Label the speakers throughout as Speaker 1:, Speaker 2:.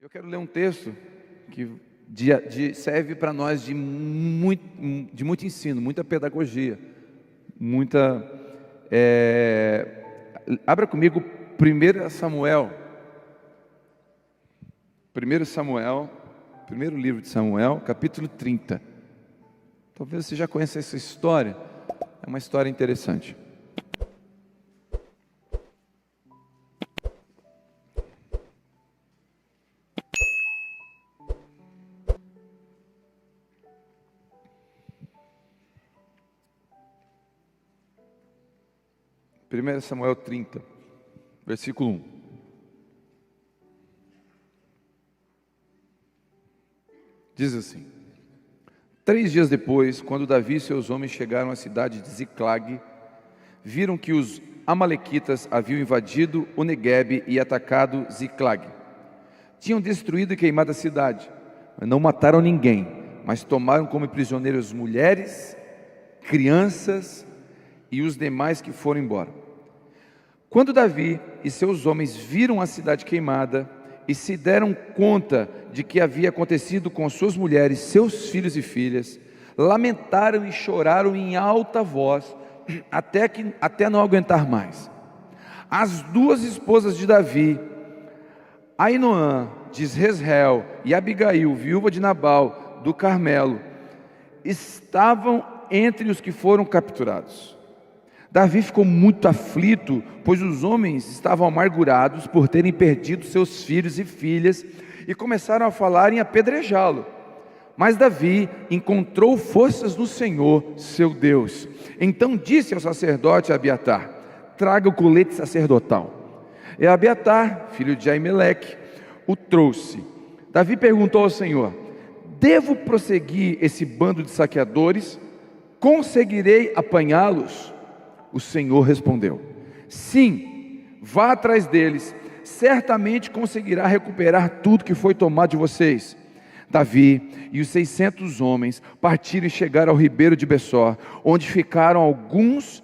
Speaker 1: Eu quero ler um texto que serve para nós de muito ensino, muita pedagogia, abra comigo 1 Samuel, primeiro livro de Samuel, capítulo 30. Talvez você já conheça essa história, é uma história interessante. Primeiro Samuel 30, versículo 1. Diz assim: 3 dias depois, quando Davi e seus homens chegaram à cidade de Ziclag, viram que os amalequitas haviam invadido o Neguebe e atacado Ziclag. Tinham destruído e queimado a cidade, mas não mataram ninguém, mas tomaram como prisioneiros mulheres, crianças e os demais que foram embora. Quando Davi e seus homens viram a cidade queimada e se deram conta de que havia acontecido com suas mulheres, seus filhos e filhas, lamentaram e choraram em alta voz, até não aguentar mais. As 2 esposas de Davi, Ainoã de Jezreel e Abigail, viúva de Nabal do Carmelo, estavam entre os que foram capturados. Davi ficou muito aflito, pois os homens estavam amargurados por terem perdido seus filhos e filhas e começaram a falar em apedrejá-lo. Mas Davi encontrou forças no Senhor, seu Deus. Então disse ao sacerdote Abiatar: traga o colete sacerdotal. E Abiatar, filho de Aimeleque, o trouxe. Davi perguntou ao Senhor: devo prosseguir esse bando de saqueadores? Conseguirei apanhá-los? O Senhor respondeu: sim, vá atrás deles, certamente conseguirá recuperar tudo que foi tomado de vocês. Davi e os 600 homens partiram e chegaram ao ribeiro de Bessor, onde ficaram alguns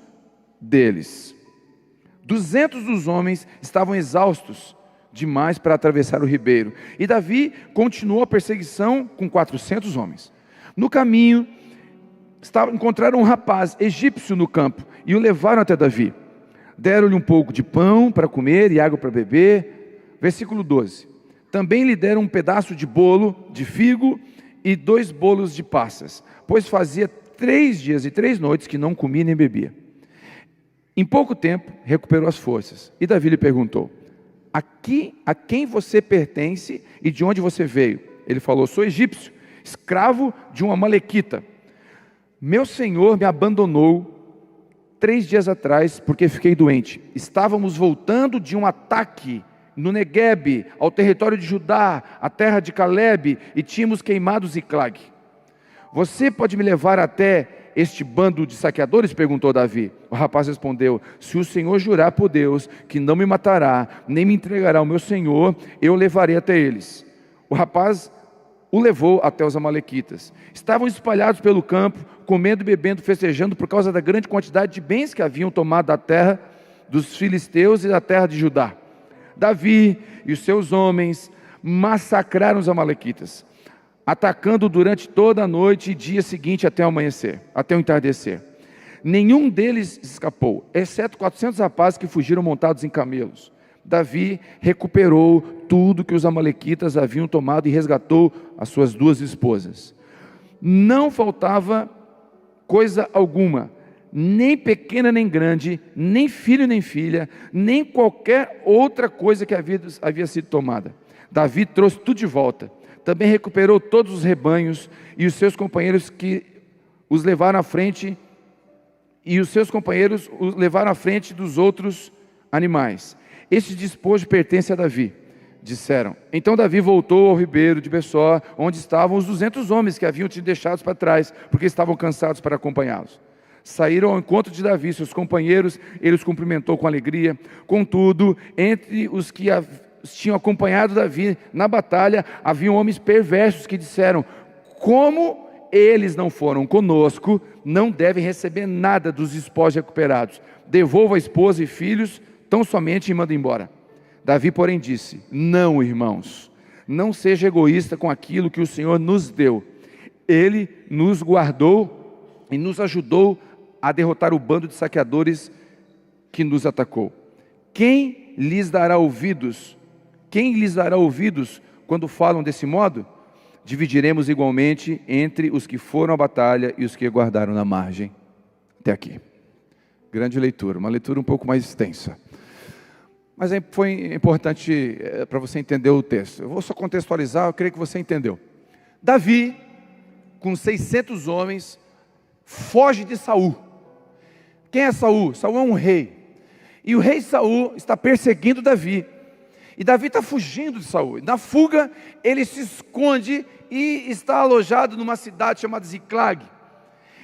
Speaker 1: deles. 200 dos homens estavam exaustos demais para atravessar o ribeiro, e Davi continuou a perseguição com 400 homens. No caminho, encontraram um rapaz egípcio no campo e o levaram até Davi. Deram-lhe um pouco de pão para comer e água para beber. Versículo 12. Também lhe deram um pedaço de bolo de figo e 2 bolos de passas, pois fazia 3 dias e 3 noites que não comia nem bebia. Em pouco tempo recuperou as forças, e Davi lhe perguntou: a quem você pertence e de onde você veio? Ele falou: sou egípcio, escravo de um amalequita. Meu senhor me abandonou 3 dias atrás porque fiquei doente. Estávamos voltando de um ataque no Neguebe, ao território de Judá, a terra de Calebe, e tínhamos queimado Ziclag. Você pode me levar até este bando de saqueadores? Perguntou Davi. O rapaz respondeu: se o Senhor jurar por Deus que não me matará, nem me entregará ao meu senhor, eu o levarei até eles. O rapaz o levou até os amalequitas. Estavam espalhados pelo campo, comendo e bebendo, festejando por causa da grande quantidade de bens que haviam tomado da terra dos filisteus e da terra de Judá. Davi e os seus homens massacraram os amalequitas, atacando durante toda a noite e dia seguinte até o entardecer. Nenhum deles escapou, exceto 400 rapazes que fugiram montados em camelos. Davi recuperou tudo que os amalequitas haviam tomado e resgatou as suas 2 esposas. Não faltava coisa alguma, nem pequena nem grande, nem filho nem filha, nem qualquer outra coisa que havia sido tomada. Davi trouxe tudo de volta. Também recuperou todos os rebanhos e os seus companheiros os levaram à frente dos outros animais. Este despojo pertence a Davi, disseram. Então Davi voltou ao ribeiro de Bessor, onde estavam os 200 homens que haviam sido deixados para trás, porque estavam cansados para acompanhá-los. Saíram ao encontro de Davi, seus companheiros, ele os cumprimentou com alegria. Contudo, entre os que tinham acompanhado Davi na batalha, haviam homens perversos que disseram: como eles não foram conosco, não devem receber nada dos espólios recuperados. Devolva a esposa e filhos, tão somente e manda embora. Davi, porém, disse: não, irmãos, Não seja egoísta com aquilo que o Senhor nos deu. Ele nos guardou e nos ajudou a derrotar o bando de saqueadores que nos atacou. Quem lhes dará ouvidos? Quem lhes dará ouvidos quando falam desse modo? Dividiremos igualmente entre os que foram à batalha e os que aguardaram na margem. Até aqui. Grande leitura, uma leitura um pouco mais extensa. Mas foi importante para você entender o texto. Eu vou só contextualizar, eu creio que você entendeu. Davi, com 600 homens, foge de Saul. Quem é Saul? Saul é um rei. E o rei Saul está perseguindo Davi. E Davi está fugindo de Saul. Na fuga, ele se esconde e está alojado numa cidade chamada Ziclag.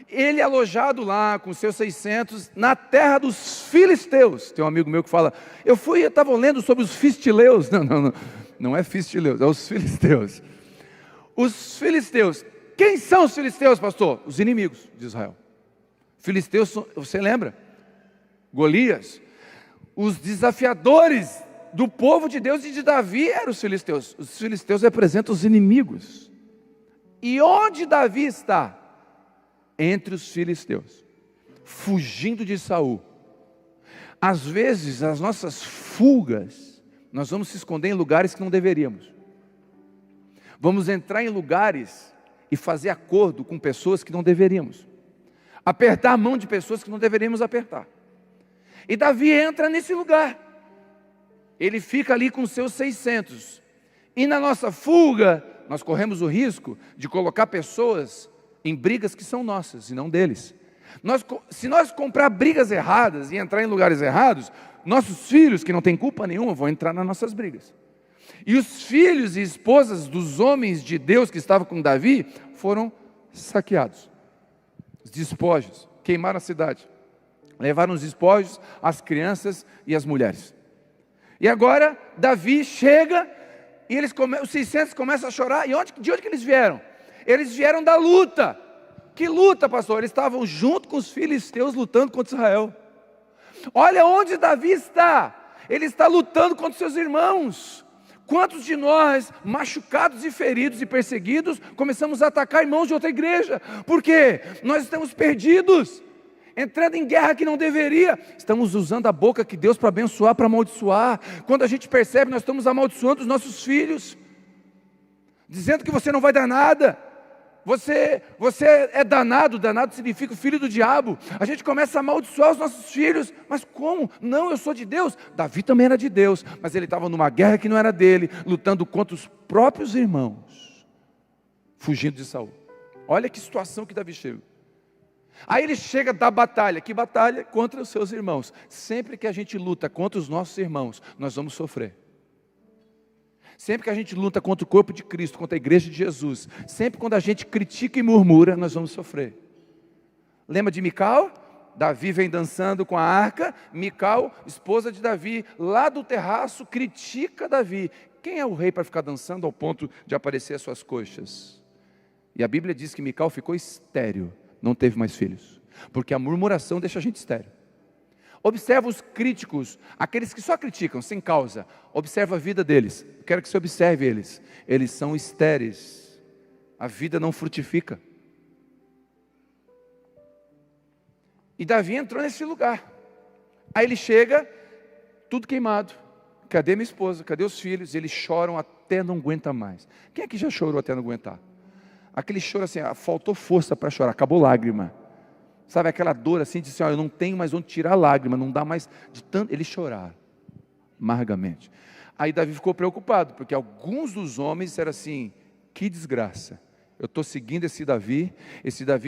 Speaker 1: Ele alojado lá com seus 600 na terra dos filisteus. Tem um amigo meu que fala, eu estava lendo sobre os fistileus. Não é fistileus, é os filisteus. Os filisteus. Quem são os filisteus, pastor? Os inimigos de Israel. Filisteus, você lembra? Golias. Os desafiadores do povo de Deus e de Davi eram os filisteus. Os filisteus representam os inimigos. E onde Davi está? Entre os filisteus, fugindo de Saul. Às vezes, as nossas fugas, nós vamos se esconder em lugares que não deveríamos. Vamos entrar em lugares e fazer acordo com pessoas que não deveríamos. Apertar a mão de pessoas que não deveríamos apertar. E Davi entra nesse lugar. Ele fica ali com seus 600. E na nossa fuga, nós corremos o risco de colocar pessoas em brigas que são nossas e não deles. Se nós comprar brigas erradas e entrar em lugares errados, nossos filhos, que não têm culpa nenhuma, vão entrar nas nossas brigas. E os filhos e esposas dos homens de Deus que estavam com Davi foram saqueados. Os despojos, queimaram a cidade. Levaram os despojos, as crianças e as mulheres. E agora Davi chega e os 600 começam a chorar. E de onde que eles vieram? Eles vieram da luta. Que luta, pastor? Eles estavam junto com os filisteus lutando contra Israel. Olha onde Davi está. Ele está lutando contra seus irmãos. Quantos de nós, machucados e feridos e perseguidos, começamos a atacar irmãos de outra igreja? Por quê? Nós estamos perdidos, entrando em guerra que não deveria. Estamos usando a boca que Deus para abençoar, para amaldiçoar. Quando a gente percebe, nós estamos amaldiçoando os nossos filhos, dizendo que você não vai dar nada. Você é danado, danado significa o filho do diabo. A gente começa a amaldiçoar os nossos filhos. Mas como? Não, eu sou de Deus. Davi também era de Deus, mas ele estava numa guerra que não era dele, lutando contra os próprios irmãos, fugindo de Saul. Olha que situação que Davi chega. Aí ele chega da batalha. Que batalha? Contra os seus irmãos. Sempre que a gente luta contra os nossos irmãos, nós vamos sofrer. Sempre que a gente luta contra o corpo de Cristo, contra a igreja de Jesus, sempre quando a gente critica e murmura, nós vamos sofrer. Lembra de Mical? Davi vem dançando com a arca. Mical, esposa de Davi, lá do terraço, critica Davi. Quem é o rei para ficar dançando ao ponto de aparecer as suas coxas? E a Bíblia diz que Mical ficou estéril, não teve mais filhos, porque a murmuração deixa a gente estéril. Observa os críticos, aqueles que só criticam, sem causa. Observa a vida deles. Quero que você observe eles. Eles são estéreis. A vida não frutifica. E Davi entrou nesse lugar. Aí ele chega, tudo queimado. Cadê minha esposa? Cadê os filhos? Eles choram até não aguenta mais. Quem aqui já chorou até não aguentar? Aquele choro assim, faltou força para chorar, acabou lágrima. Sabe aquela dor assim, de assim, eu não tenho mais onde tirar a lágrima, não dá mais de tanto. Eles choraram, amargamente. Aí Davi ficou preocupado, porque alguns dos homens disseram assim, que desgraça. Eu estou seguindo esse Davi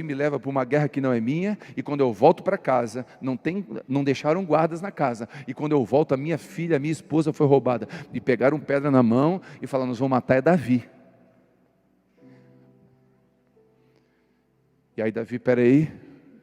Speaker 1: me leva para uma guerra que não é minha, e quando eu volto para casa, não deixaram guardas na casa, e quando eu volto, a minha filha, a minha esposa foi roubada, e pegaram pedra na mão, e falaram, nós vamos matar Davi. E aí Davi, peraí,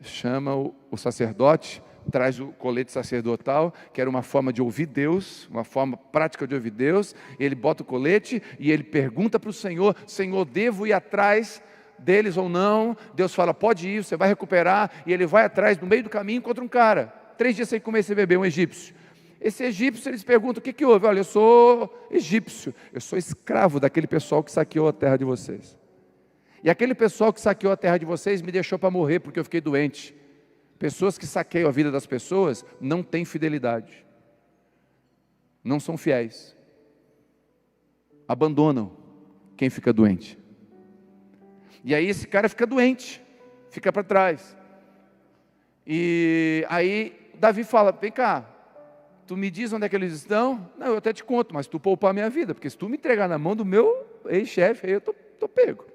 Speaker 1: chama o sacerdote, traz o colete sacerdotal, que era uma forma de ouvir Deus, uma forma prática de ouvir Deus. Ele bota o colete e ele pergunta para o Senhor, Senhor, devo ir atrás deles ou não? Deus fala, pode ir, você vai recuperar. E ele vai atrás, no meio do caminho, encontra um cara, 3 dias sem comer e sem beber, um egípcio. Esse egípcio, eles perguntam, o que houve? Olha, eu sou egípcio, eu sou escravo daquele pessoal que saqueou a terra de vocês. E aquele pessoal que saqueou a terra de vocês me deixou para morrer porque eu fiquei doente. Pessoas que saqueiam a vida das pessoas não têm fidelidade. Não são fiéis. Abandonam quem fica doente. E aí esse cara fica doente, fica para trás. E aí Davi fala, vem cá, tu me diz onde é que eles estão? Não, eu até te conto, mas tu poupar a minha vida, porque se tu me entregar na mão do meu ex-chefe, aí eu tô pego.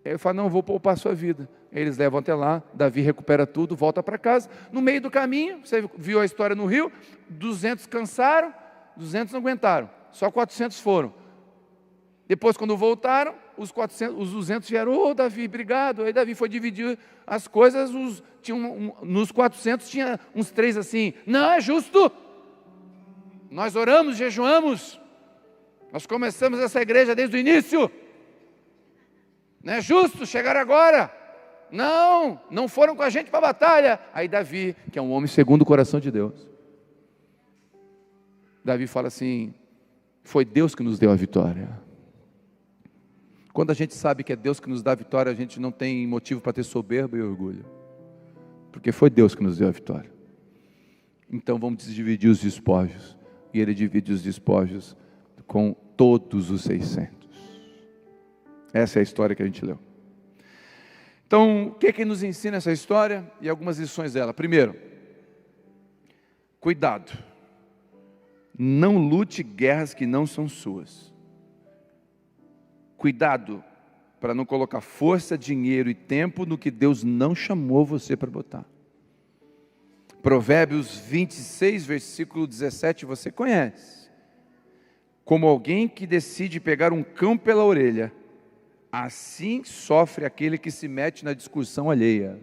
Speaker 1: Aí eu falo, não, eu vou poupar a sua vida. Aí eles levam até lá, Davi recupera tudo, volta para casa. No meio do caminho, você viu a história no rio, 200 cansaram, 200 não aguentaram, só 400 foram. Depois, quando voltaram, os 200 vieram, Davi, obrigado. Aí Davi foi dividir as coisas, nos 400 tinha uns 3 assim, não é justo, nós oramos, jejuamos, nós começamos essa igreja desde o início, não é justo chegar agora, não foram com a gente para a batalha. Aí Davi, que é um homem segundo o coração de Deus, Davi fala assim, foi Deus que nos deu a vitória. Quando a gente sabe que é Deus que nos dá a vitória, a gente não tem motivo para ter soberba e orgulho, porque foi Deus que nos deu a vitória. Então vamos dividir os despojos, e ele divide os despojos com todos os 600. Essa é a história que a gente leu. Então, o que nos ensina essa história e algumas lições dela? Primeiro, cuidado, não lute guerras que não são suas. Cuidado para não colocar força, dinheiro e tempo no que Deus não chamou você para botar. Provérbios 26, versículo 17, você conhece. Como alguém que decide pegar um cão pela orelha, assim sofre aquele que se mete na discussão alheia.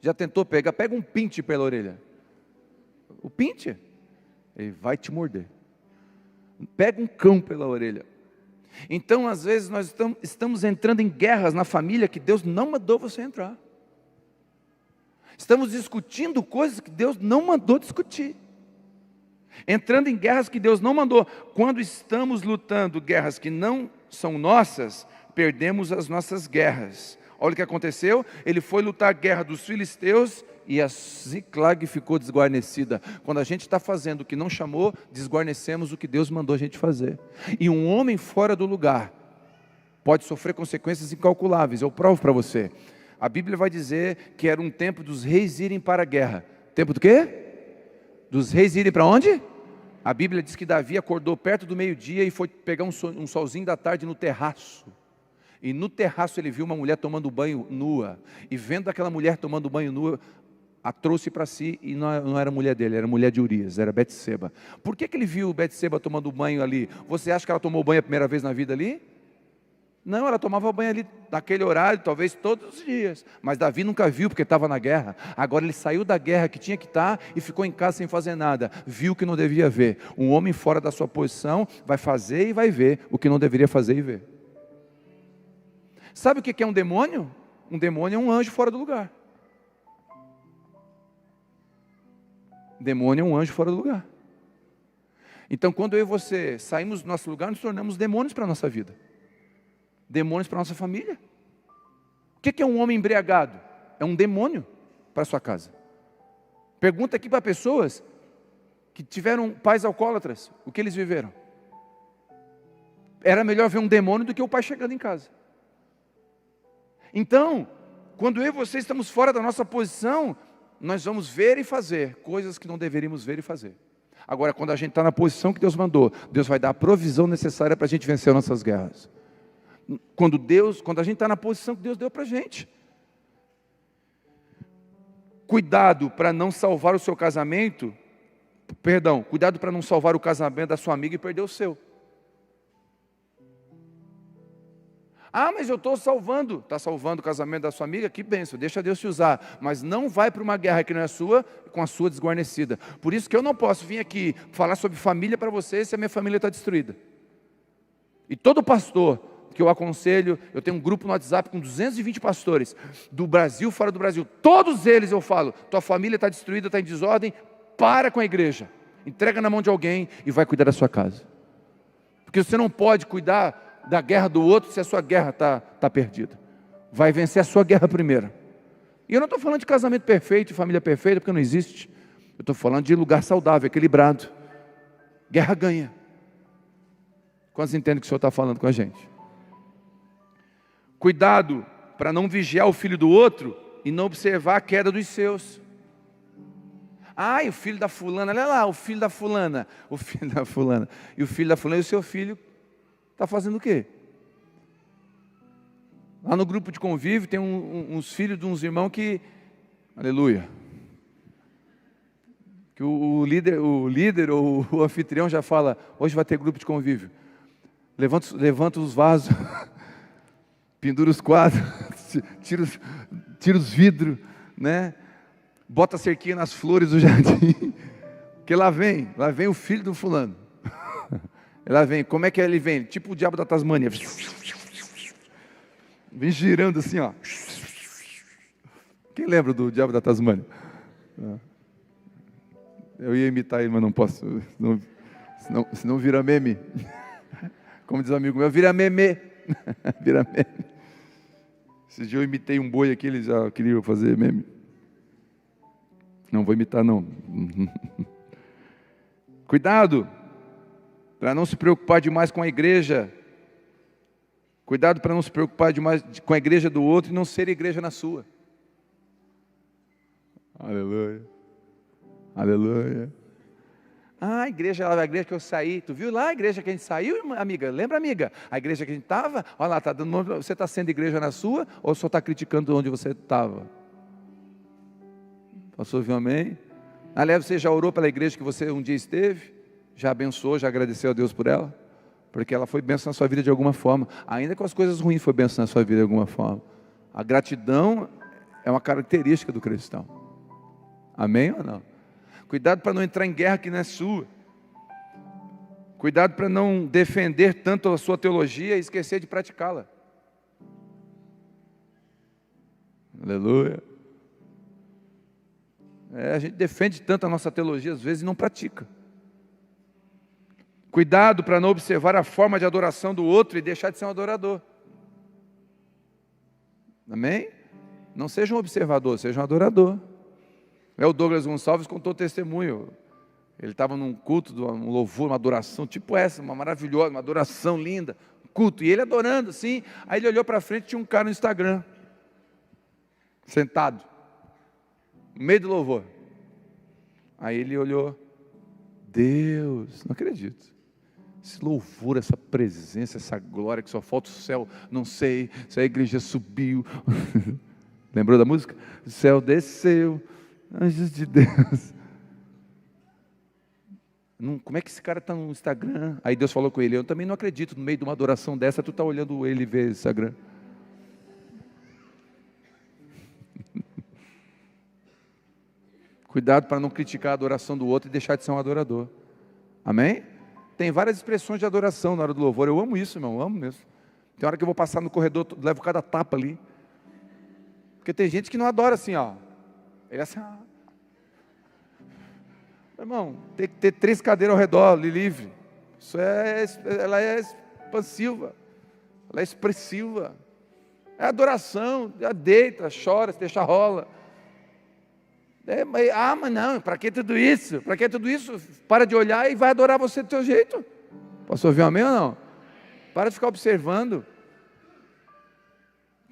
Speaker 1: Já tentou pegar? Pega um pinte pela orelha. O pinte, ele vai te morder. Pega um cão pela orelha. Então, às vezes, nós estamos entrando em guerras na família que Deus não mandou você entrar. Estamos discutindo coisas que Deus não mandou discutir. Entrando em guerras que Deus não mandou. Quando estamos lutando guerras que não são nossas, perdemos as nossas guerras. Olha o que aconteceu, ele foi lutar a guerra dos filisteus e a Ziclag ficou desguarnecida. Quando a gente está fazendo o que não chamou, desguarnecemos o que Deus mandou a gente fazer. E um homem fora do lugar pode sofrer consequências incalculáveis. Eu provo para você. A Bíblia vai dizer que era um tempo dos reis irem para a guerra. Tempo do quê? Dos reis irem para onde? A Bíblia diz que Davi acordou perto do meio-dia e foi pegar um solzinho da tarde no terraço. E no terraço ele viu uma mulher tomando banho nua. E vendo aquela mulher tomando banho nua, a trouxe para si, e não era mulher dele, era mulher de Urias, era Betseba. Por que ele viu Betseba tomando banho ali? Você acha que ela tomou banho a primeira vez na vida ali? Não, ela tomava banho ali naquele horário, talvez todos os dias. Mas Davi nunca viu, porque estava na guerra. Agora ele saiu da guerra que tinha que estar e ficou em casa sem fazer nada. Viu o que não devia ver. Um homem fora da sua posição vai fazer e vai ver o que não deveria fazer e ver. Sabe o que é um demônio? Um demônio é um anjo fora do lugar. Demônio é um anjo fora do lugar. Então, quando eu e você saímos do nosso lugar, nos tornamos demônios para a nossa vida. Demônios para a nossa família. O que é um homem embriagado? É um demônio para a sua casa. Pergunta aqui para pessoas que tiveram pais alcoólatras, o que eles viveram. Era melhor ver um demônio do que o pai chegando em casa. Então, quando eu e você estamos fora da nossa posição, nós vamos ver e fazer coisas que não deveríamos ver e fazer. Agora, quando a gente está na posição que Deus mandou, Deus vai dar a provisão necessária para a gente vencer nossas guerras. Quando a gente está na posição que Deus deu para a gente. Cuidado para não salvar o seu casamento, cuidado para não salvar o casamento da sua amiga e perder o seu. Ah, mas eu estou salvando. Está salvando o casamento da sua amiga? Que bênção, deixa Deus te usar. Mas não vai para uma guerra que não é sua, com a sua desguarnecida. Por isso que eu não posso vir aqui falar sobre família para você, se a minha família está destruída. E todo pastor que eu aconselho, eu tenho um grupo no WhatsApp com 220 pastores, do Brasil, fora do Brasil. Todos eles eu falo, tua família está destruída, está em desordem, para com a igreja, entrega na mão de alguém e vai cuidar da sua casa. Porque você não pode cuidar da guerra do outro se a sua guerra está perdida. Vai vencer a sua guerra primeiro. E eu não estou falando de casamento perfeito, de família perfeita, porque não existe. Eu estou falando de lugar saudável, equilibrado. Guerra ganha. Quantos entendem o que o Senhor está falando com a gente? Cuidado para não vigiar o filho do outro e não observar a queda dos seus. Ai, o filho da fulana, olha lá, o filho da fulana. O filho da fulana. E o filho da fulana e o seu filho está fazendo o quê? Lá no grupo de convívio tem uns filhos de uns irmãos que, aleluia, que o líder ou o anfitrião já fala, hoje vai ter grupo de convívio. Levanta os vasos, pendura os quadros, tira os vidros, né? Bota a cerquinha nas flores do jardim, porque lá vem o filho do fulano. Lá vem, como é que ele vem? Tipo o diabo da Tasmânia. Vem girando assim, ó. Quem lembra do diabo da Tasmânia? Eu ia imitar ele, mas não posso, senão vira meme. Como diz um amigo meu, vira meme. Vira meme. Esses dias eu imitei um boi aqui, eles já queriam fazer meme. Não vou imitar, não. Cuidado, para não se preocupar demais com a igreja. Cuidado para não se preocupar demais com a igreja do outro e não ser igreja na sua. Aleluia. Aleluia. Ah, a igreja que eu saí. Tu viu lá a igreja que a gente saiu, amiga? Lembra, amiga? A igreja que a gente estava? Olha lá, você está sendo igreja na sua ou só está criticando onde você estava? Pastor, viu, amém? Aliás, você já orou pela igreja que você um dia esteve? Já abençoou, já agradeceu a Deus por ela? Porque ela foi bênção na sua vida de alguma forma. Ainda com as coisas ruins foi bênção na sua vida de alguma forma. A gratidão é uma característica do cristão. Amém ou não? Cuidado para não entrar em guerra que não é sua. Cuidado para não defender tanto a sua teologia e esquecer de praticá-la. Aleluia. A gente defende tanto a nossa teologia às vezes e não pratica. Cuidado para não observar a forma de adoração do outro e deixar de ser um adorador. Amém? Não seja um observador, seja um adorador. O Douglas Gonçalves contou testemunho. Ele estava num culto, um louvor, uma adoração, tipo essa, uma maravilhosa, uma adoração linda, culto, e ele adorando assim. Aí ele olhou para frente e tinha um cara no Instagram, sentado, no meio do louvor. Aí ele olhou, Deus, não acredito. Esse louvor, essa presença, essa glória que só falta o céu, não sei se a igreja subiu. Lembrou da música? O céu desceu, anjos de Deus. Como é que esse cara está no Instagram? Aí Deus falou com ele, eu também não acredito, no meio de uma adoração dessa, tu está olhando ele e vê o Instagram. Cuidado para não criticar a adoração do outro e deixar de ser um adorador. Amém? Tem várias expressões de adoração na hora do louvor. Eu amo isso, irmão, eu amo mesmo. Tem hora que eu vou passar no corredor, levo cada tapa ali. Porque tem gente que não adora assim, ó. Ele é assim, ó. Irmão, tem que ter 3 cadeiras ao redor, ali livre. Ela é expansiva. Ela é expressiva. É adoração, deita, chora, se deixa rola. Mas não, para que tudo isso? Para que tudo isso? Para de olhar e vai adorar você do teu jeito. Posso ouvir um amém ou não? Para de ficar observando.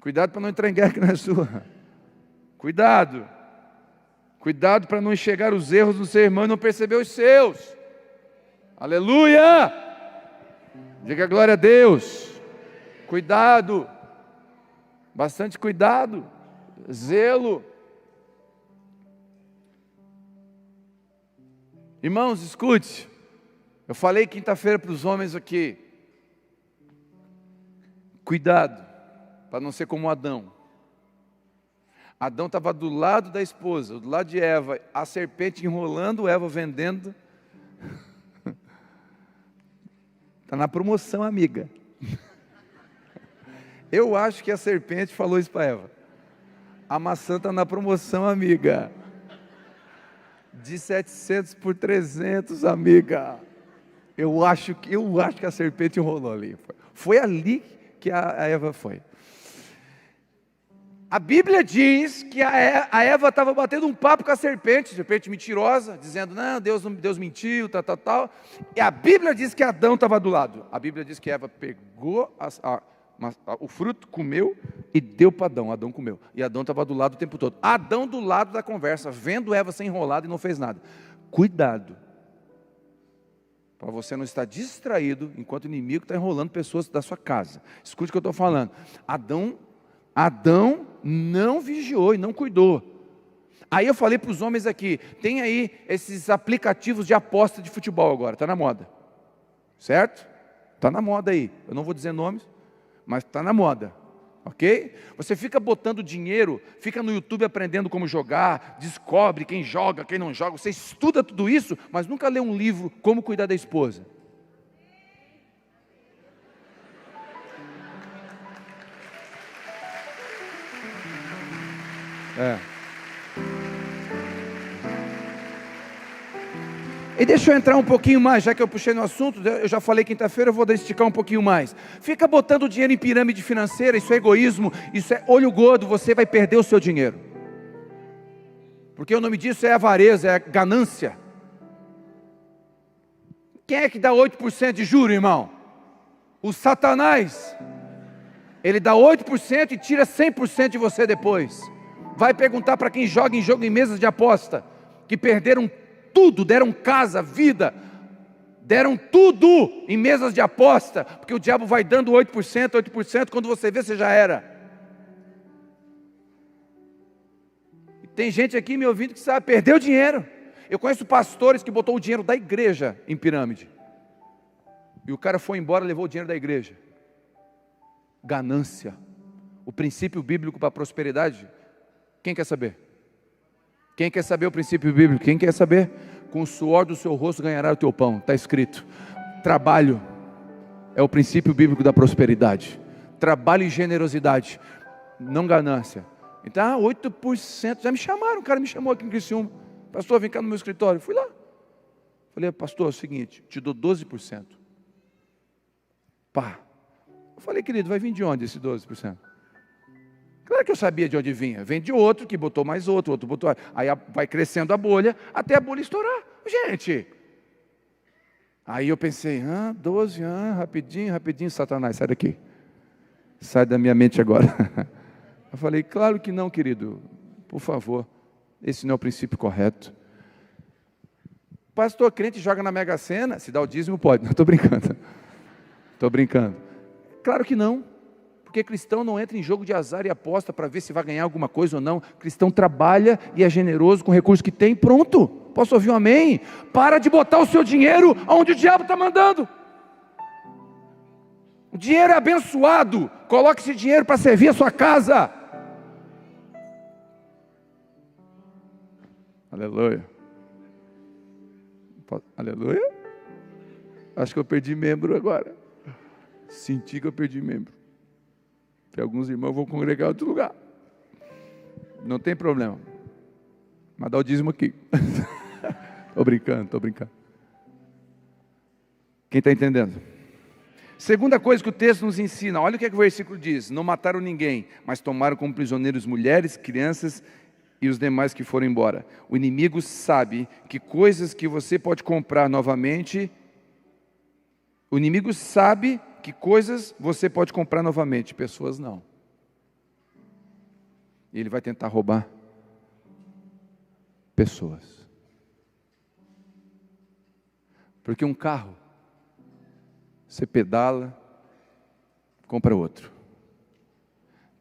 Speaker 1: Cuidado para não entrar em guerra que não é sua. Cuidado. Cuidado para não enxergar os erros do seu irmão e não perceber os seus. Aleluia! Diga glória a Deus. Cuidado. Bastante cuidado. Zelo. Irmãos, escute, eu falei quinta-feira para os homens aqui, cuidado, para não ser como Adão. Adão estava do lado da esposa, do lado de Eva, a serpente enrolando, Eva vendendo. Está na promoção, amiga. Eu acho que a serpente falou isso para Eva. A maçã está na promoção, amiga. De 700 por 300, amiga. Eu acho que a serpente enrolou ali. Foi ali que a Eva foi. A Bíblia diz que a Eva estava batendo um papo com a serpente mentirosa, dizendo, não, Deus mentiu, tal. E a Bíblia diz que Adão estava do lado. A Bíblia diz que Eva pegou o fruto, comeu e deu para Adão. Adão comeu. E Adão estava do lado o tempo todo. Adão do lado da conversa, vendo Eva ser enrolada e não fez nada. Cuidado, para você não estar distraído enquanto o inimigo está enrolando pessoas da sua casa. Escute o que eu estou falando. Adão não vigiou e não cuidou. Aí eu falei para os homens aqui, tem aí esses aplicativos de aposta de futebol agora, está na moda. Certo? Está na moda aí. Eu não vou dizer nomes, mas está na moda. Ok? Você fica botando dinheiro, fica no YouTube aprendendo como jogar, descobre quem joga, quem não joga. Você estuda tudo isso, mas nunca lê um livro, Como Cuidar da Esposa. E deixa eu entrar um pouquinho mais, já que eu puxei no assunto, eu já falei quinta-feira, eu vou esticar um pouquinho mais. Fica botando dinheiro em pirâmide financeira, isso é egoísmo, isso é olho gordo, você vai perder o seu dinheiro. Porque o nome disso é avareza, é ganância. Quem é que dá 8% de juros, irmão? O Satanás. Ele dá 8% e tira 100% de você depois. Vai perguntar para quem joga em mesas de aposta, que perderam tudo, deram casa, vida, deram tudo em mesas de aposta, porque o diabo vai dando 8%, quando você vê, você já era. E tem gente aqui me ouvindo que sabe, perdeu dinheiro. Eu conheço pastores que botou o dinheiro da igreja em pirâmide, e o cara foi embora e levou o dinheiro da igreja. Ganância. O princípio bíblico para a prosperidade, quem quer saber? Quem quer saber o princípio bíblico? Quem quer saber? Com o suor do seu rosto ganhará o teu pão. Está escrito. Trabalho é o princípio bíblico da prosperidade. Trabalho e generosidade, não ganância. Então, 8%, já me chamaram, o cara me chamou aqui em Criciúma. Pastor, vem cá no meu escritório. Fui lá. Falei, pastor, é o seguinte, te dou 12%. Pá. Eu falei, querido, vai vir de onde esse 12%? Claro que eu sabia de onde vinha. Vem de outro, que botou mais outro botou. Aí vai crescendo a bolha, até a bolha estourar. Gente. Aí eu pensei, 12, rapidinho, Satanás, sai daqui. Sai da minha mente agora. Eu falei, claro que não, querido. Por favor, esse não é o princípio correto. Pastor, crente joga na Mega Sena, se dá o dízimo pode. Não, estou brincando. Estou brincando. Claro que não. Porque cristão não entra em jogo de azar e aposta para ver se vai ganhar alguma coisa ou não. Cristão trabalha e é generoso com o recurso que tem, pronto. Posso ouvir um amém? Para de botar o seu dinheiro onde o diabo está mandando. O dinheiro é abençoado. Coloque esse dinheiro para servir a sua casa. Aleluia. Aleluia. Acho que eu perdi membro agora. Senti que eu perdi membro. Que alguns irmãos vão congregar em outro lugar. Não tem problema. Mas dá o dízimo aqui. Estou brincando. Quem está entendendo? Segunda coisa que o texto nos ensina, olha o que o versículo diz: não mataram ninguém, mas tomaram como prisioneiros mulheres, crianças e os demais que foram embora. O inimigo sabe que coisas que você pode comprar novamente, o inimigo sabe que coisas você pode comprar novamente, pessoas não. E ele vai tentar roubar pessoas. Porque um carro, você pedala, compra outro.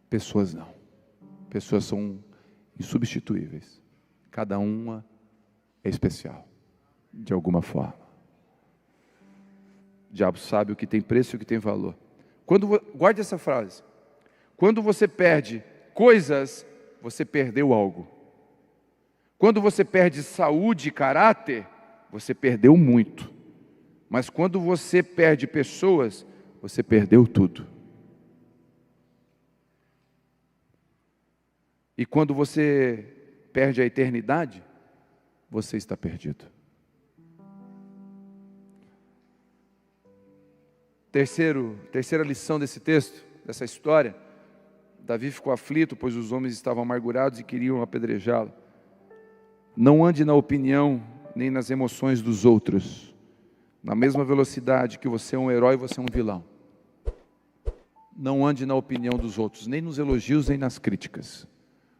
Speaker 1: Pessoas não. Pessoas são insubstituíveis. Cada uma é especial, de alguma forma. O diabo sabe o que tem preço e o que tem valor. Guarde essa frase. Quando você perde coisas, você perdeu algo. Quando você perde saúde e caráter, você perdeu muito. Mas quando você perde pessoas, você perdeu tudo. E quando você perde a eternidade, você está perdido. Terceira lição desse texto, dessa história. Davi ficou aflito, pois os homens estavam amargurados e queriam apedrejá-lo. Não ande na opinião nem nas emoções dos outros. Na mesma velocidade que você é um herói, você é um vilão. Não ande na opinião dos outros, nem nos elogios, nem nas críticas.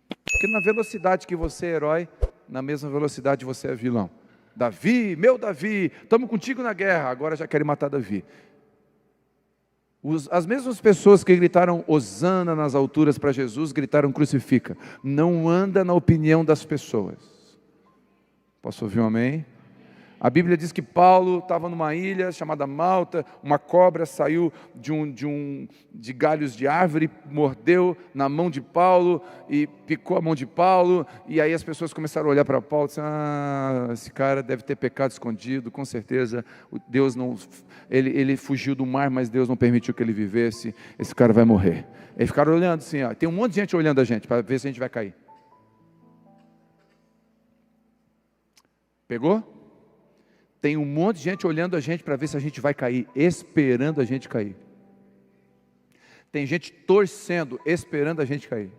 Speaker 1: Porque na velocidade que você é herói, na mesma velocidade você é vilão. Davi, meu Davi, estamos contigo na guerra, agora já querem matar Davi. As mesmas pessoas que gritaram Hosana nas alturas para Jesus, gritaram crucifica. Não anda na opinião das pessoas. Posso ouvir um amém? A Bíblia diz que Paulo estava numa ilha chamada Malta, uma cobra saiu de galhos de árvore, mordeu na mão de Paulo e picou a mão de Paulo, e aí as pessoas começaram a olhar para Paulo e disseram, esse cara deve ter pecado escondido, com certeza, Deus não, ele fugiu do mar, mas Deus não permitiu que ele vivesse, esse cara vai morrer. Aí ficaram olhando assim, tem um monte de gente olhando a gente, para ver se a gente vai cair. Pegou? Tem um monte de gente olhando a gente para ver se a gente vai cair, esperando a gente cair. Tem gente torcendo, esperando a gente cair.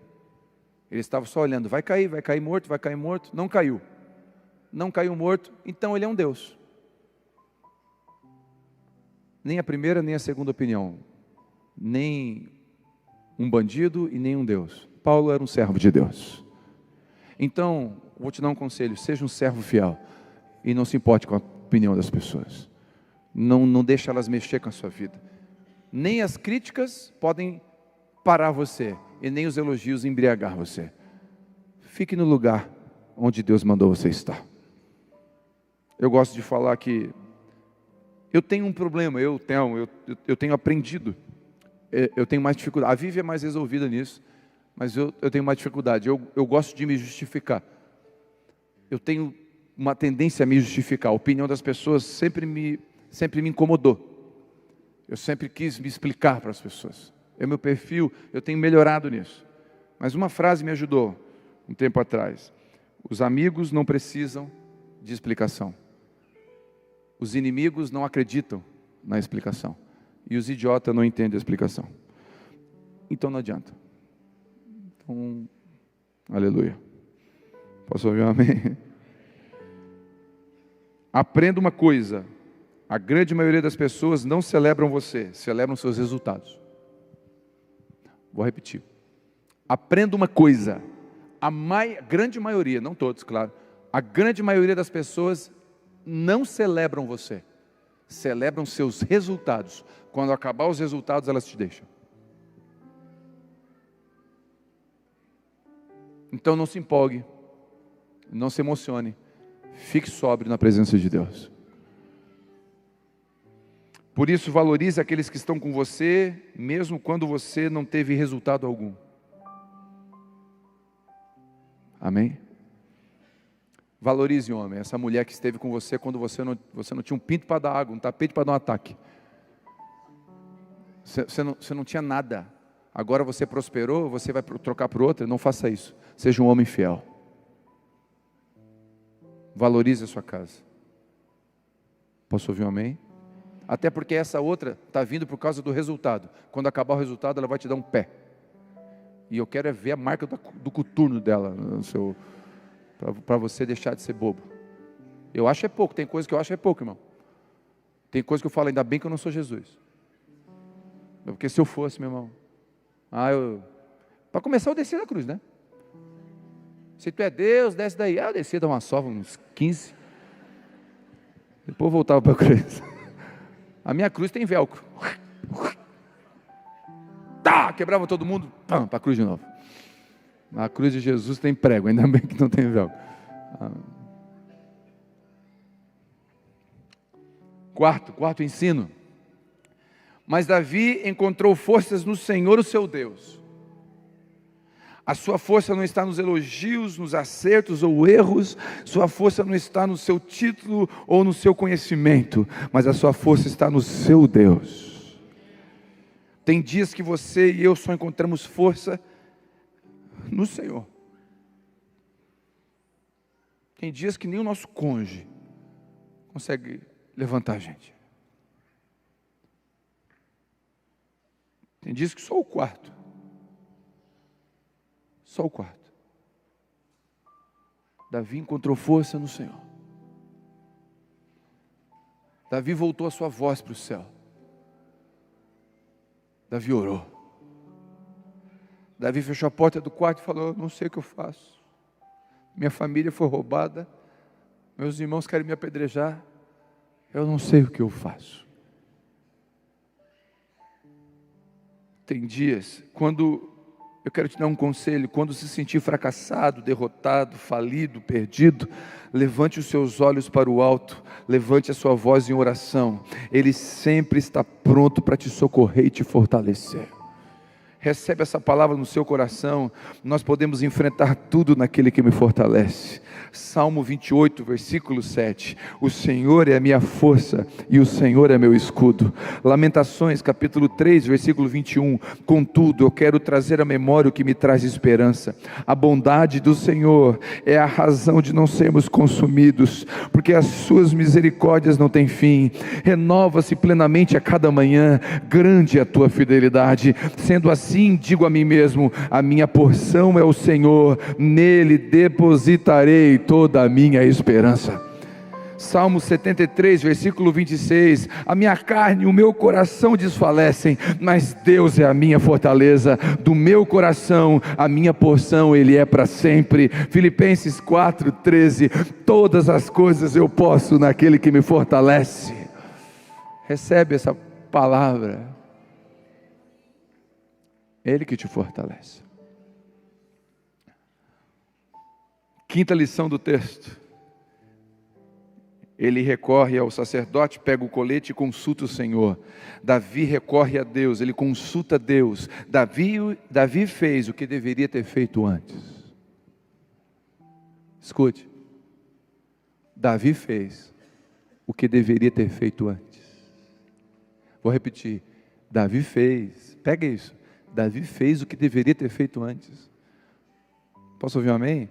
Speaker 1: Ele estava só olhando, vai cair morto, não caiu. Não caiu morto, então ele é um Deus. Nem a primeira, nem a segunda opinião. Nem um bandido e nem um Deus. Paulo era um servo de Deus. Então, vou te dar um conselho, seja um servo fiel. E não se importe com a opinião das pessoas. Não deixe elas mexer com a sua vida. Nem as críticas podem parar você, e nem os elogios embriagar você. Fique no lugar onde Deus mandou você estar. Eu gosto de falar que eu tenho um problema, eu tenho aprendido, eu tenho mais dificuldade. A Vivi é mais resolvida nisso, mas eu tenho mais dificuldade. Eu gosto de me justificar. Eu tenho uma tendência a me justificar. A opinião das pessoas sempre me incomodou. Eu sempre quis me explicar para as pessoas. É meu perfil, eu tenho melhorado nisso. Mas uma frase me ajudou um tempo atrás. Os amigos não precisam de explicação. Os inimigos não acreditam na explicação. E os idiotas não entendem a explicação. Então não adianta. Então, aleluia. Posso ouvir um amém? Aprenda uma coisa, a grande maioria das pessoas não celebram você, celebram seus resultados. Vou repetir. Aprenda uma coisa, a grande maioria, não todos, claro, a grande maioria das pessoas não celebram você, celebram seus resultados. Quando acabar os resultados, elas te deixam. Então não se empolgue, não se emocione. Fique sóbrio na presença de Deus. Por isso, valorize aqueles que estão com você, mesmo quando você não teve resultado algum. Amém? Valorize, homem, essa mulher que esteve com você quando você não tinha um pinto para dar água, um tapete para dar um ataque. Você não tinha nada. Agora você prosperou, você vai trocar por outra. Não faça isso. Seja um homem fiel. Valorize a sua casa. Posso ouvir um amém? Até porque essa outra está vindo por causa do resultado. Quando acabar o resultado, ela vai te dar um pé. E eu quero ver a marca do coturno dela no seu, para você deixar de ser bobo. Eu acho é pouco, tem coisa que eu acho é pouco, irmão. Tem coisa que eu falo, ainda bem que eu não sou Jesus. Porque se eu fosse, meu irmão, para começar eu desci da cruz, né? Se tu é Deus, desce daí. Eu descia, dava uma sova, uns 15. Depois eu voltava para a cruz. A minha cruz tem velcro. Quebrava todo mundo, para a cruz de novo. A cruz de Jesus tem prego, ainda bem que não tem velcro. Quarto ensino. Mas Davi encontrou forças no Senhor, o seu Deus. A sua força não está nos elogios, nos acertos ou erros. Sua força não está no seu título ou no seu conhecimento. Mas a sua força está no seu Deus. Tem dias que você e eu só encontramos força no Senhor. Tem dias que nem o nosso cônjuge consegue levantar a gente. Tem dias que só o quarto. Só o quarto. Davi encontrou força no Senhor. Davi voltou a sua voz para o céu. Davi orou. Davi fechou a porta do quarto e falou: eu não sei o que eu faço. Minha família foi roubada. Meus irmãos querem me apedrejar. Eu não sei o que eu faço. Tem dias, quando eu quero te dar um conselho, quando se sentir fracassado, derrotado, falido, perdido, levante os seus olhos para o alto, levante a sua voz em oração. Ele sempre está pronto para te socorrer e te fortalecer. Recebe essa palavra no seu coração. Nós podemos enfrentar tudo naquele que me fortalece. Salmo 28, versículo 7. O Senhor é a minha força e o Senhor é meu escudo. Lamentações, capítulo 3, versículo 21. Contudo, eu quero trazer à memória o que me traz esperança. A bondade do Senhor é a razão de não sermos consumidos, porque as suas misericórdias não têm fim. Renova-se plenamente a cada manhã. Grande é a tua fidelidade. Sendo assim, digo a mim mesmo: a minha porção é o Senhor, nele depositarei toda a minha esperança. Salmo 73, versículo 26. A minha carne e o meu coração desfalecem, mas Deus é a minha fortaleza. Do meu coração, a minha porção, Ele é para sempre. Filipenses 4, 13. Todas as coisas eu posso naquele que me fortalece. Recebe essa palavra. Ele que te fortalece. Quinta lição do texto. Ele recorre ao sacerdote, pega o colete e consulta o Senhor. Davi recorre a Deus, ele consulta Deus. Davi fez o que deveria ter feito antes. Escute. Davi fez o que deveria ter feito antes. Vou repetir. Davi fez. Pega isso. Davi fez o que deveria ter feito antes. Posso ouvir um amém?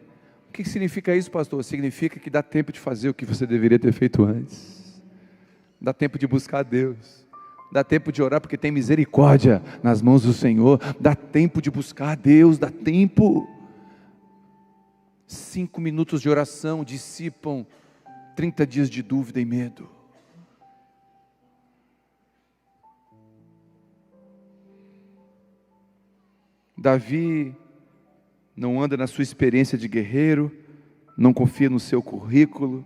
Speaker 1: O que significa isso, pastor? Significa que dá tempo de fazer o que você deveria ter feito antes. Dá tempo de buscar a Deus. Dá tempo de orar porque tem misericórdia nas mãos do Senhor. Dá tempo de buscar a Deus. Dá tempo. 5 minutos de oração dissipam 30 dias de dúvida e medo. Davi não anda na sua experiência de guerreiro, não confia no seu currículo,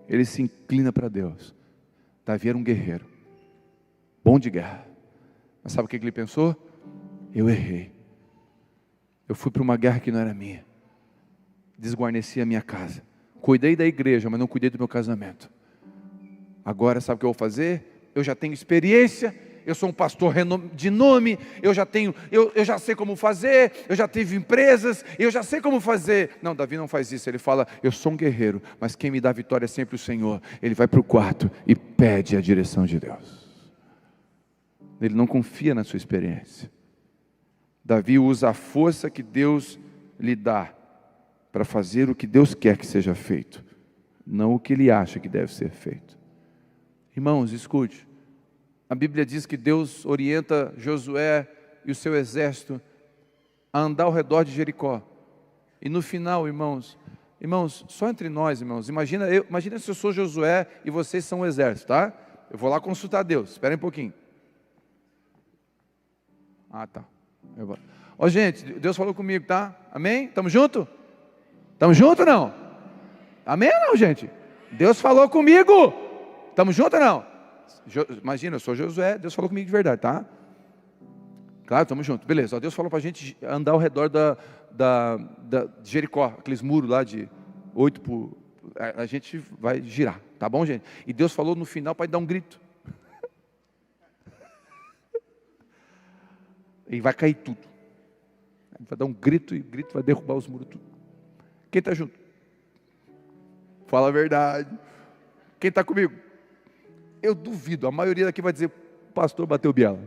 Speaker 1: ele se inclina para Deus. Davi era um guerreiro, bom de guerra, mas sabe o que ele pensou? Eu errei, eu fui para uma guerra que não era minha, desguarneci a minha casa, cuidei da igreja, mas não cuidei do meu casamento. Agora sabe o que eu vou fazer? Eu já tenho experiência, eu sou um pastor de nome, eu já sei como fazer, eu já tive empresas, eu já sei como fazer. Não, Davi não faz isso, ele fala: eu sou um guerreiro, mas quem me dá vitória é sempre o Senhor. Ele vai para o quarto e pede a direção de Deus. Ele não confia na sua experiência. Davi usa a força que Deus lhe dá para fazer o que Deus quer que seja feito, não o que ele acha que deve ser feito. Irmãos, escute. A Bíblia diz que Deus orienta Josué e o seu exército a andar ao redor de Jericó. E no final, irmãos, só entre nós, irmãos, imagina se eu sou Josué e vocês são o exército, tá? Eu vou lá consultar Deus, espera um pouquinho. Tá. Ó, gente, Deus falou comigo, tá? Amém? Tamo junto? Tamo junto ou não? Amém ou não, gente? Deus falou comigo. Tamo junto ou não? Imagina, eu sou Josué, Deus falou comigo de verdade, tá? Claro, estamos juntos, beleza. Ó, Deus falou para a gente andar ao redor de Jericó, aqueles muros lá de 8 por... A gente vai girar, tá bom, gente? E Deus falou no final para dar um grito. E vai cair tudo. Vai dar um grito e o grito vai derrubar os muros tudo. Quem está junto? Fala a verdade. Quem está comigo? Eu duvido, a maioria daqui vai dizer: o pastor bateu biela.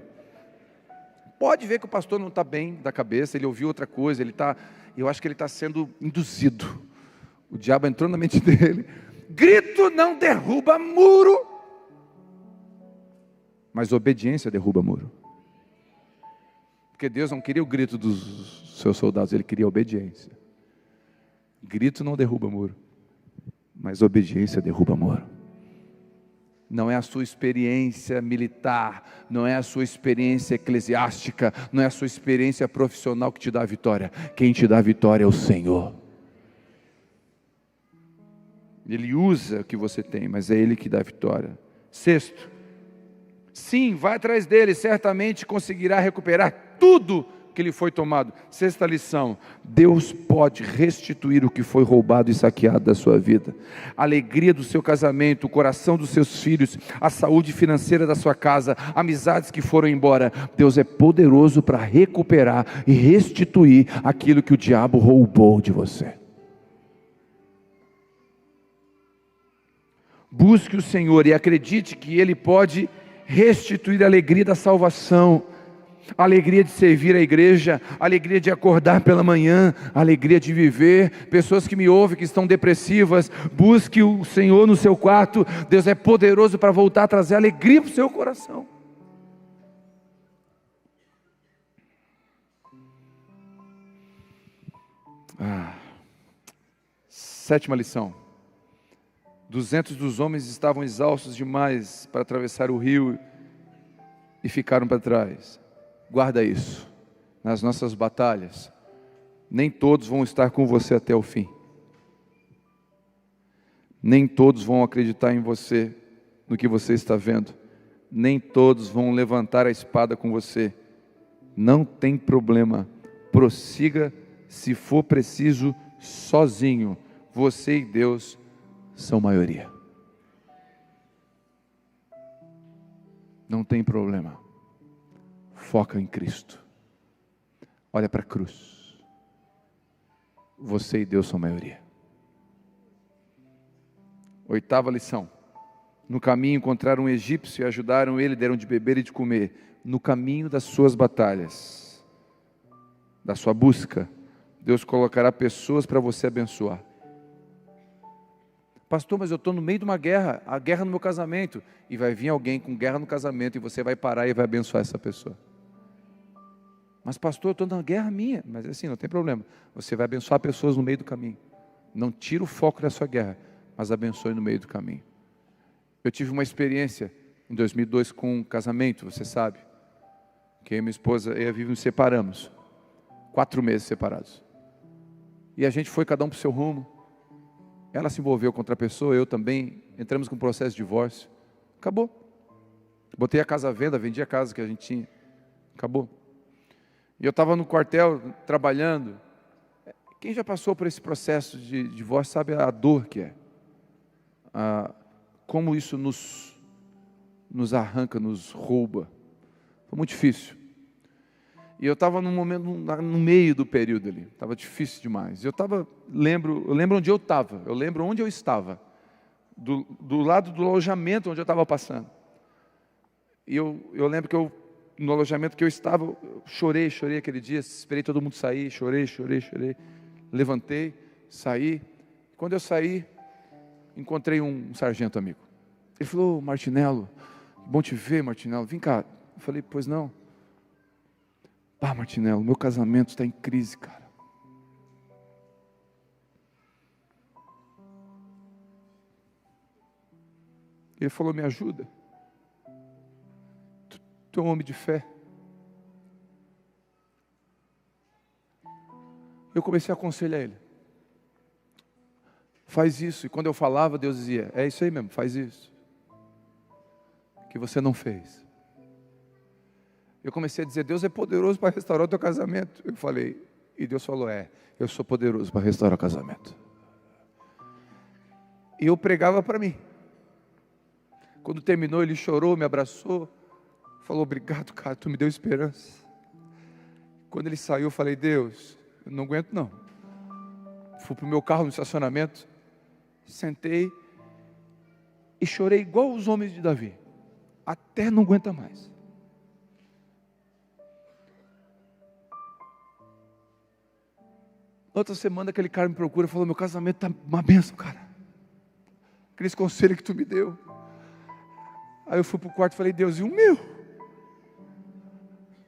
Speaker 1: Pode ver que o pastor não está bem da cabeça, ele ouviu outra coisa, eu acho que ele está sendo induzido. O diabo entrou na mente dele. Grito não derruba muro, mas obediência derruba muro. Porque Deus não queria o grito dos seus soldados, Ele queria a obediência. Grito não derruba muro, mas obediência derruba muro. Não é a sua experiência militar, não é a sua experiência eclesiástica, não é a sua experiência profissional que te dá a vitória. Quem te dá a vitória é o Senhor. Ele usa o que você tem, mas é Ele que dá a vitória. Sexto, sim, vai atrás dele, certamente conseguirá recuperar tudo que lhe foi tomado. Sexta lição: Deus pode restituir o que foi roubado e saqueado da sua vida. A alegria do seu casamento, o coração dos seus filhos, a saúde financeira da sua casa, amizades que foram embora. Deus é poderoso para recuperar e restituir aquilo que o diabo roubou de você. Busque o Senhor e acredite que Ele pode restituir a alegria da salvação, a alegria de servir a igreja, a alegria de acordar pela manhã, a alegria de viver. Pessoas que me ouvem, que estão depressivas, busque o Senhor no seu quarto. Deus é poderoso para voltar a trazer alegria para o seu coração. Sétima lição: 200 dos homens estavam exaustos demais para atravessar o rio e ficaram para trás. Guarda isso. Nas nossas batalhas, nem todos vão estar com você até o fim. Nem todos vão acreditar em você, no que você está vendo. Nem todos vão levantar a espada com você. Não tem problema. Prossiga, se for preciso, sozinho. Você e Deus são maioria. Não tem problema. Foca em Cristo. Olha para a cruz. Você e Deus são maioria. Oitava lição: no caminho encontraram um egípcio e ajudaram ele, deram de beber e de comer. No caminho das suas batalhas, da sua busca, Deus colocará pessoas para você abençoar. Pastor, mas eu estou no meio de uma guerra, a guerra no meu casamento. E vai vir alguém com guerra no casamento e você vai parar e vai abençoar essa pessoa. Mas pastor, eu estou na guerra minha. Mas assim, não tem problema. Você vai abençoar pessoas no meio do caminho. Não tira o foco da sua guerra, mas abençoe no meio do caminho. Eu tive uma experiência em 2002 com um casamento, você sabe. Que eu e minha esposa, eu e a Vivi nos separamos. 4 meses separados. E a gente foi cada um para o seu rumo. Ela se envolveu com outra pessoa, eu também. Entramos com um processo de divórcio. Acabou. Botei a casa à venda, vendi a casa que a gente tinha. Acabou. E eu estava no quartel trabalhando. Quem já passou por esse processo de divórcio sabe a dor que é. Como isso nos arranca, nos rouba. Foi muito difícil. E eu estava num momento, no meio do período ali. Estava difícil demais. Eu lembro onde eu estava. Eu lembro onde eu estava. Do lado do alojamento onde eu estava passando. E eu lembro que no alojamento que eu estava, eu chorei aquele dia. Esperei todo mundo sair. Chorei. Levantei, saí. Quando eu saí, encontrei um sargento amigo. Ele falou: Martinello, bom te ver, Martinello. Vem cá. Eu falei: pois não. Martinello, meu casamento está em crise, cara. Ele falou: me ajuda. Tu é um homem de fé. Eu comecei a aconselhar ele. Faz isso. E quando eu falava, Deus dizia: é isso aí mesmo, faz isso. Que você não fez. Eu comecei a dizer: Deus é poderoso para restaurar o teu casamento. Eu falei, e Deus falou: eu sou poderoso para restaurar o casamento. E eu pregava para mim. Quando terminou, ele chorou, me abraçou, falou: obrigado, cara, tu me deu esperança. Quando ele saiu, eu falei: Deus, eu não aguento não. Fui para o meu carro no estacionamento, sentei e chorei igual os homens de Davi, até não aguenta mais. Outra semana aquele cara me procura e falou: meu casamento está uma bênção, cara. Aqueles conselhos que tu me deu. Aí eu fui para o quarto e falei: Deus, e o meu?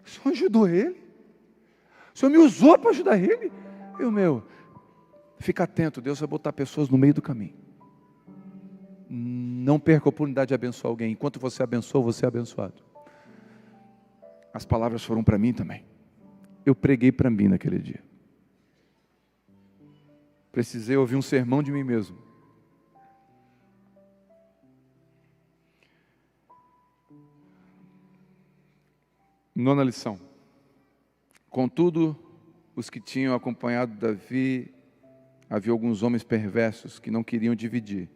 Speaker 1: O Senhor ajudou ele? O Senhor me usou para ajudar ele? E o meu? Fica atento, Deus vai botar pessoas no meio do caminho. Não perca a oportunidade de abençoar alguém. Enquanto você abençoa, você é abençoado. As palavras foram para mim também. Eu preguei para mim naquele dia. Precisei ouvir um sermão de mim mesmo. Nona lição. Contudo, os que tinham acompanhado Davi, havia alguns homens perversos que não queriam dividir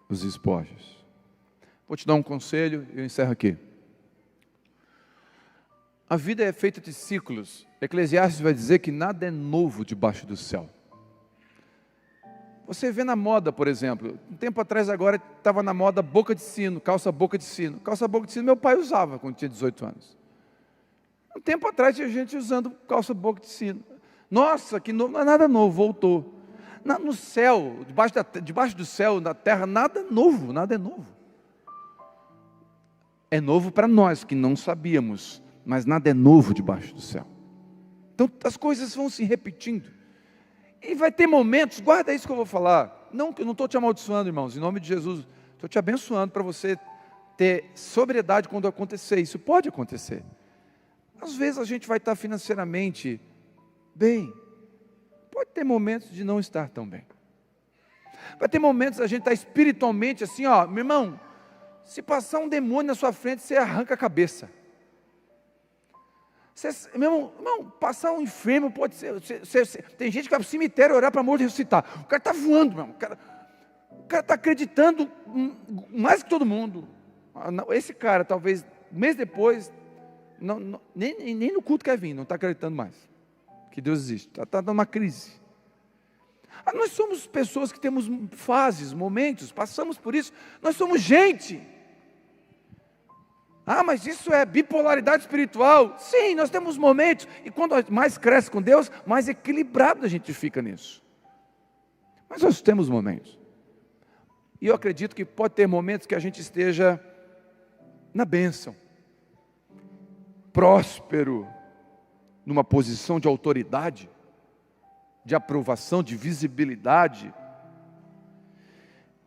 Speaker 1: os espojos. Vou te dar um conselho e eu encerro aqui. A vida é feita de ciclos. Eclesiastes vai dizer que nada é novo debaixo do céu. Você vê na moda, por exemplo, um tempo atrás agora estava na moda boca de sino, calça boca de sino. Calça boca de sino meu pai usava quando tinha 18 anos. Um tempo atrás tinha gente usando calça boca de sino. Nossa, que novo, não é nada novo, voltou. No céu, debaixo do céu, na terra, nada novo, nada é novo. É novo para nós que não sabíamos, mas nada é novo debaixo do céu. Então as coisas vão se repetindo. E vai ter momentos, guarda isso que eu vou falar. Não, eu não estou te amaldiçoando, irmãos, em nome de Jesus. Estou te abençoando para você ter sobriedade quando acontecer. Isso pode acontecer. Às vezes a gente vai estar financeiramente bem. Pode ter momentos de não estar tão bem. Vai ter momentos a gente estar espiritualmente assim, ó, meu irmão, se passar um demônio na sua frente, você arranca a cabeça. Meu irmão, passar um enfermo pode ser. Tem gente que vai para o cemitério orar para morto ressuscitar. O cara está voando, meu irmão. O cara está acreditando mais que todo mundo. Esse cara, talvez, um mês depois, nem no culto quer vir, não está acreditando mais. Que Deus existe. Está dando uma crise. Nós somos pessoas que temos fases, momentos, passamos por isso. Nós somos gente. Mas isso é bipolaridade espiritual. Sim, nós temos momentos. E quando mais cresce com Deus, mais equilibrado a gente fica nisso. Mas nós temos momentos. E eu acredito que pode ter momentos que a gente esteja na bênção, próspero, numa posição de autoridade, de aprovação, de visibilidade.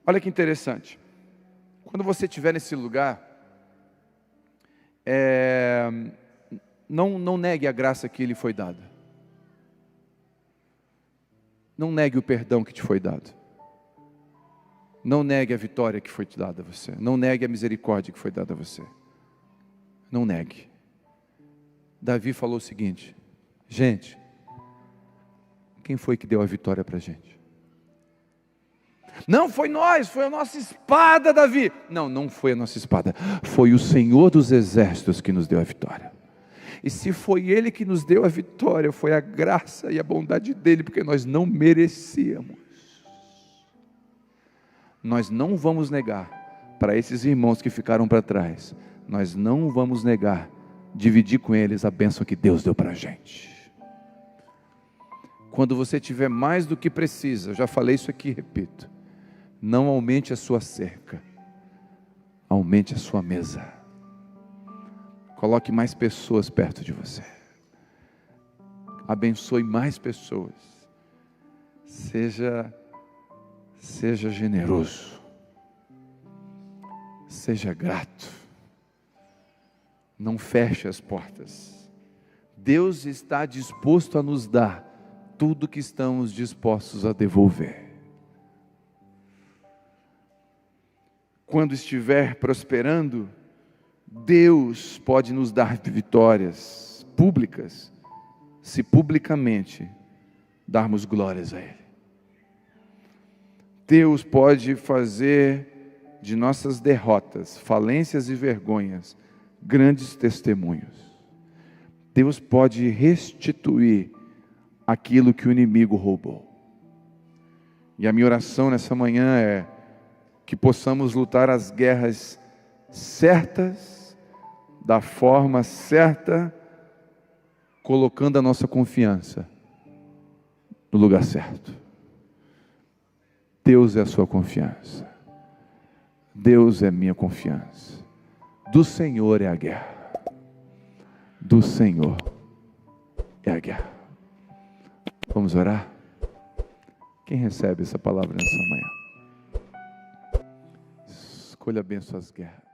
Speaker 1: Olha que interessante. Quando você estiver nesse lugar, não negue a graça que lhe foi dada. Não negue o perdão que te foi dado. Não negue a vitória que foi te dada a você. Não negue a misericórdia que foi dada a você. Não negue. Davi falou o seguinte: gente, quem foi que deu a vitória para a gente? Não foi nós, foi a nossa espada, Davi. Não foi a nossa espada. Foi o Senhor dos Exércitos que nos deu a vitória. E se foi Ele que nos deu a vitória, foi a graça e a bondade dEle, porque nós não merecíamos. Nós não vamos negar para esses irmãos que ficaram para trás. Nós não vamos negar, dividir com eles a bênção que Deus deu para a gente. Quando você tiver mais do que precisa, eu já falei isso aqui, repito. Não aumente a sua cerca, aumente a sua mesa. Coloque mais pessoas perto de você. Abençoe mais pessoas. Seja generoso. Seja grato. Não feche as portas. Deus está disposto a nos dar tudo que estamos dispostos a devolver. Quando estiver prosperando, Deus pode nos dar vitórias públicas, se publicamente darmos glórias a Ele. Deus pode fazer de nossas derrotas, falências e vergonhas, grandes testemunhos. Deus pode restituir aquilo que o inimigo roubou. E a minha oração nessa manhã é que possamos lutar as guerras certas, da forma certa, colocando a nossa confiança no lugar certo. Deus é a sua confiança. Deus é minha confiança. Do Senhor é a guerra. Do Senhor é a guerra. Vamos orar? Quem recebe essa palavra nessa manhã? Escolha abençoar as guerras.